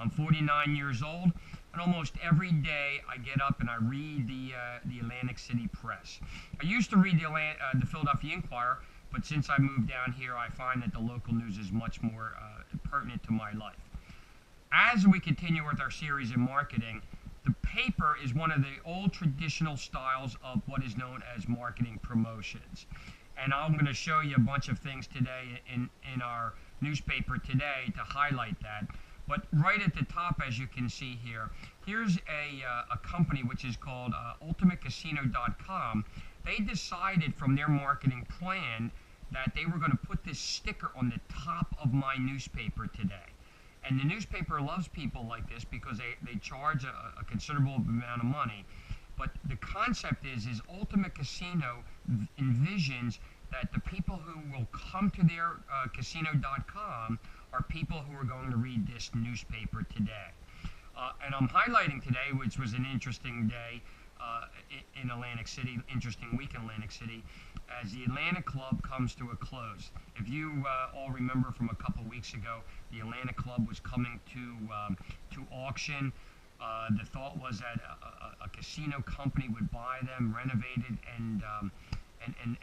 I'm 49 years old, and almost every day I get up and I read the Atlantic City Press. I used to read the Philadelphia Inquirer, but since I moved down here, I find that the local news is much more pertinent to my life. As we continue with our series in marketing, the paper is one of the old traditional styles of what is known as marketing promotions. And I'm going to show you a bunch of things today in our newspaper today to highlight that. But right at the top, as you can see here, here's a company which is called ultimatecasino.com. They decided from their marketing plan that they were going to put this sticker on the top of my newspaper today. And the newspaper loves people like this because they charge a considerable amount of money. But the concept is Ultimate Casino envisions that the people who will come to their casino.com are people who are going to read this newspaper today. And I'm highlighting today, which was an interesting day in Atlantic City, interesting week in Atlantic City, as the Atlantic Club comes to a close. If you all remember from a couple weeks ago, the Atlantic Club was coming to auction. The thought was that a casino company would buy them, renovate it, and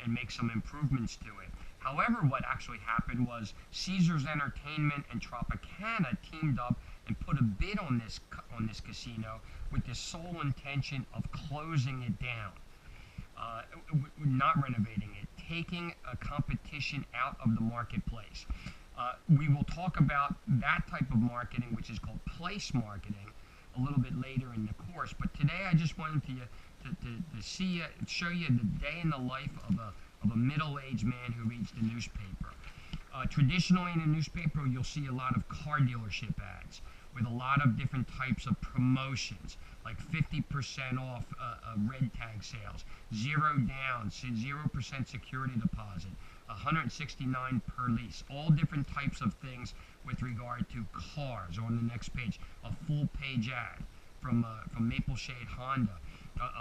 make some improvements to it. However, what actually happened was Caesars Entertainment and Tropicana teamed up and put a bid on this casino with the sole intention of closing it down, not renovating it, taking a competition out of the marketplace. We will talk about that type of marketing, which is called place marketing, a little bit later in the course. But today I just wanted to show you the day in the life of a middle-aged man who reads the newspaper. Traditionally in a newspaper, you'll see a lot of car dealership ads with a lot of different types of promotions, like 50% off red tag sales, 0 down, 0% security deposit, 169 per lease, all different types of things with regard to cars. On the next page, a full page ad from Maple Shade Honda,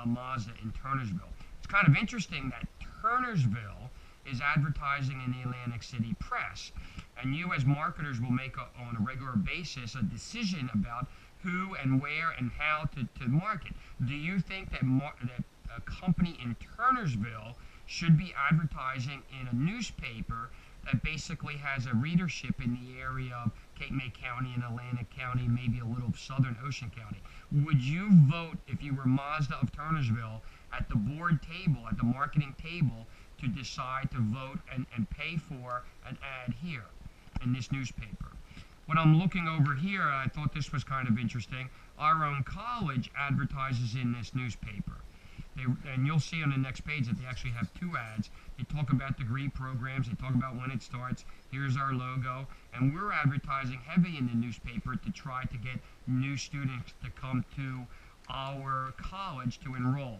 a Mazda in Turnersville. It's kind of interesting that Turnersville is advertising in the Atlantic City Press, and you as marketers will make on a regular basis a decision about who and where and how to market. Do you think that a company in Turnersville should be advertising in a newspaper that basically has a readership in the area of Cape May County and Atlantic County, maybe a little of Southern Ocean County? Would you vote, if you were Mazda of Turnersville, at the board table, at the marketing table, to decide to vote and pay for an ad here in this newspaper? When I'm looking over here, I thought this was kind of interesting. Our own college advertises in this newspaper. And you'll see on the next page that they actually have 2 ads. They talk about degree programs, they talk about when it starts. Here's our logo, and we're advertising heavy in the newspaper to try to get new students to come to our college to enroll.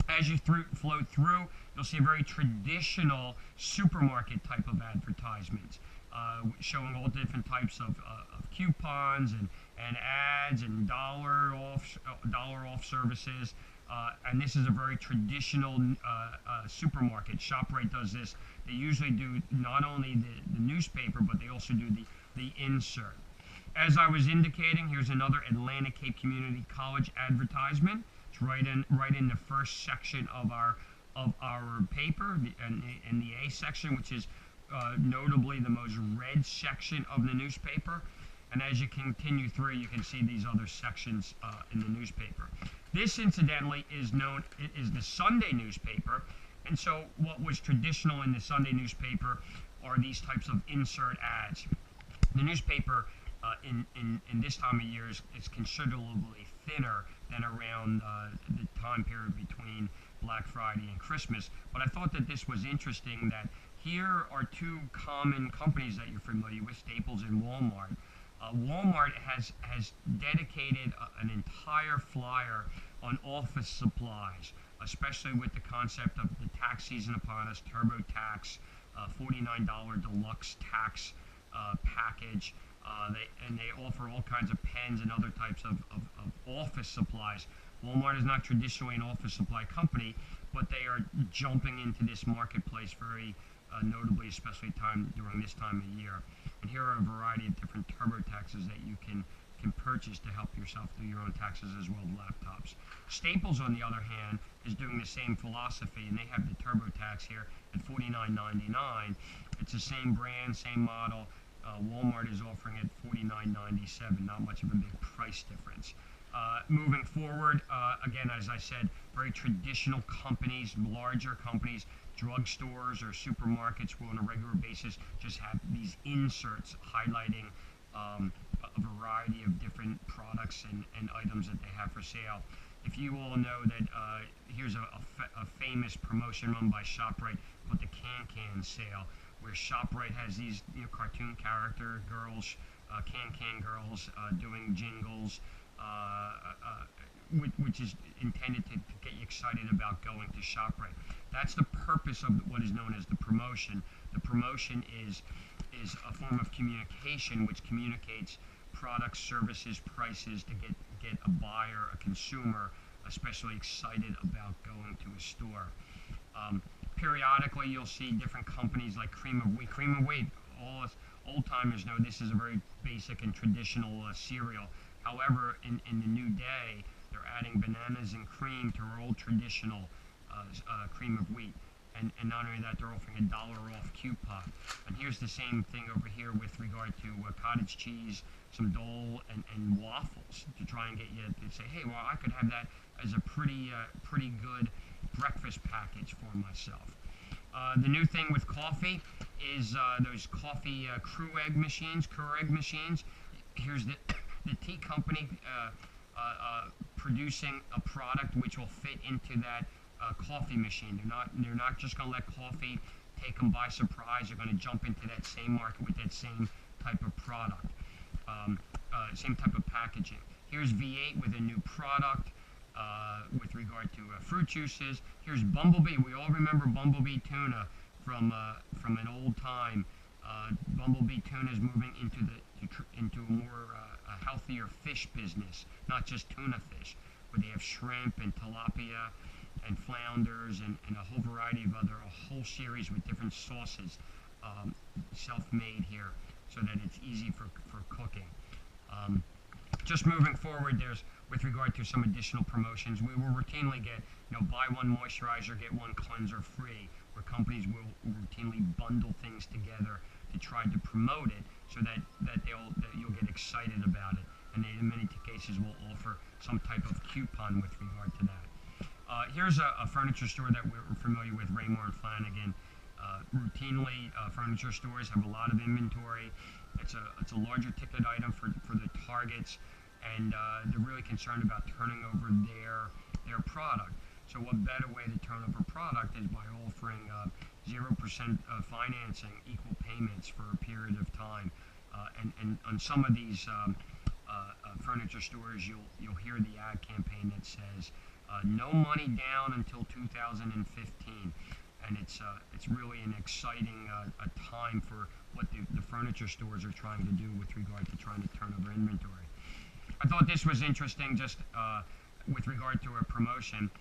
As you flow through, you'll see a very traditional supermarket type of advertisements, showing all different types of coupons and ads and dollar off services. And this is a very traditional supermarket. ShopRite does this. They usually do not only the newspaper, but they also do the insert. As I was indicating, here's another Atlantic Cape Community College advertisement. It's right in the first section of our paper, in the A section, which is notably the most read section of the newspaper. And as you continue through, you can see these other sections in the newspaper. This, incidentally, is the Sunday newspaper. And so what was traditional in the Sunday newspaper are these types of insert ads. The newspaper in this time of year is considerably thinner than around the time period between Black Friday and Christmas. But I thought that this was interesting, that here are 2 common companies that you're familiar with, Staples and Walmart. Walmart has dedicated an entire flyer on office supplies, especially with the concept of the tax season upon us, TurboTax, $49 deluxe tax package. They offer all kinds of pens and other types of office supplies. Walmart is not traditionally an office supply company, but they are jumping into this marketplace very notably, especially during this time of year. And here are a variety of different TurboTaxes that you can can purchase to help yourself do your own taxes as well as laptops. Staples, on the other hand, is doing the same philosophy, and they have the TurboTax here at $49.99. It's the same brand, same model. Walmart is offering it $49.97. Not much of a big price difference. Moving forward, again, as I said, very traditional companies, larger companies, drugstores or supermarkets will on a regular basis just have these inserts highlighting a variety of different products and items that they have for sale. If you all know that, here's a famous promotion run by ShopRite called the Can sale, where ShopRite has these cartoon character girls, can girls, doing jingles, which is intended to get you excited about going to ShopRite. That's the purpose of what is known as the promotion. The promotion is a form of communication which communicates products, services, prices to get a buyer, a consumer, especially excited about going to a store. Periodically, you'll see different companies like Cream of Wheat. Cream of Wheat, all us old-timers know this is a very basic and traditional cereal. However, in the new day, they're adding bananas and cream to our old traditional Cream of Wheat. And not only that, they're offering $1 off coupon. And here's the same thing over here with regard to cottage cheese, some Dole, and waffles to try and get you to say, hey, well, I could have that as a pretty good breakfast package for myself. The new thing with coffee is those coffee Keurig machines. Here's the tea company producing a product which will fit into that coffee machine. They're not just going to let coffee take them by surprise. They're going to jump into that same market with that same type of product, same type of packaging. Here's V8 with a new product with regard to fruit juices. Here's Bumblebee. We all remember Bumblebee tuna from an old time. Bumblebee tuna is moving into a more healthier fish business, not just tuna fish, where they have shrimp and tilapia and flounders and a whole variety of a whole series with different sauces, self-made here, so that it's easy for cooking. Just moving forward, there's, with regard to some additional promotions, we will routinely get, buy one moisturizer, get one cleanser free, where companies will routinely bundle things together to try to promote it so that you'll get excited about it. And they, in many cases, will offer some type of coupon with regard to that. Here's a furniture store that we're familiar with, Raymore and Flanagan. Routinely, furniture stores have a lot of inventory. It's a larger ticket item for the targets, and they're really concerned about turning over their product. So what better way to turn over product is by offering 0% financing, equal payments for a period of time. And on some of these furniture stores, you'll hear the ad campaign that says, no money down until 2015. And it's really an exciting a time for what the furniture stores are trying to do with regard to trying to turn over inventory. I thought this was interesting just with regard to a promotion.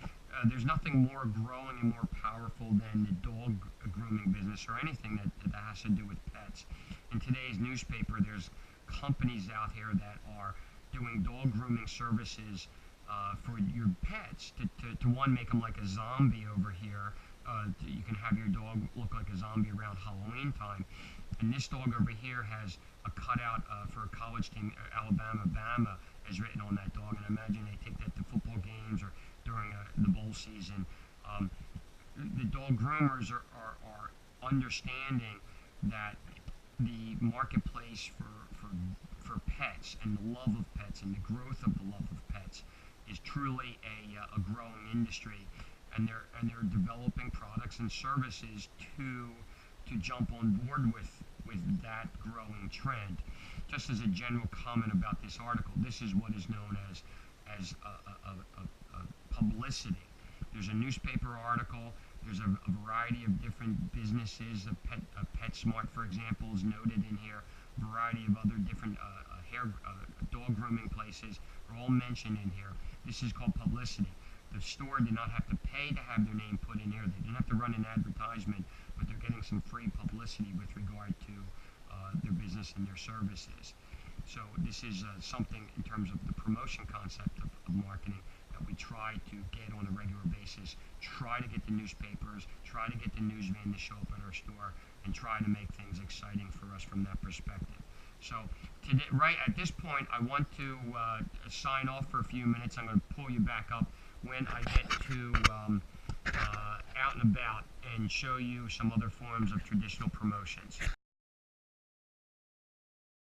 There's nothing more growing and more powerful than the dog grooming business or anything that has to do with pets. In today's newspaper, there's companies out here that are doing dog grooming services for your pets to one, make them like a zombie over here. You can have your dog look like a zombie around Halloween time. And this dog over here has a cutout for a college team, Alabama, Bama, is written on that dog. And I imagine they take that to football games or during the bowl season. The dog groomers are understanding that the marketplace for pets and the love of pets and the growth of the love of pets is truly a growing industry, and they're developing products and services to jump on board with that growing trend. Just as a general comment about this article, this is what is known as publicity. There's a newspaper article. There's a variety of different businesses. PetSmart, for example, is noted in here. A variety of other different dog grooming places are all mentioned in here. This is called publicity. The store did not have to pay to have their name put in here. They didn't have to run an advertisement, but they're getting some free publicity with regard to their business and their services. So this is something in terms of the promotion concept of marketing that we try to get on a regular basis, try to get the newspapers, try to get the news van to show up at our store, and try to make things exciting for us from that perspective. So today, right at this point, I want to sign off for a few minutes. I'm going to pull you back up when I get to out and about and show you some other forms of traditional promotions.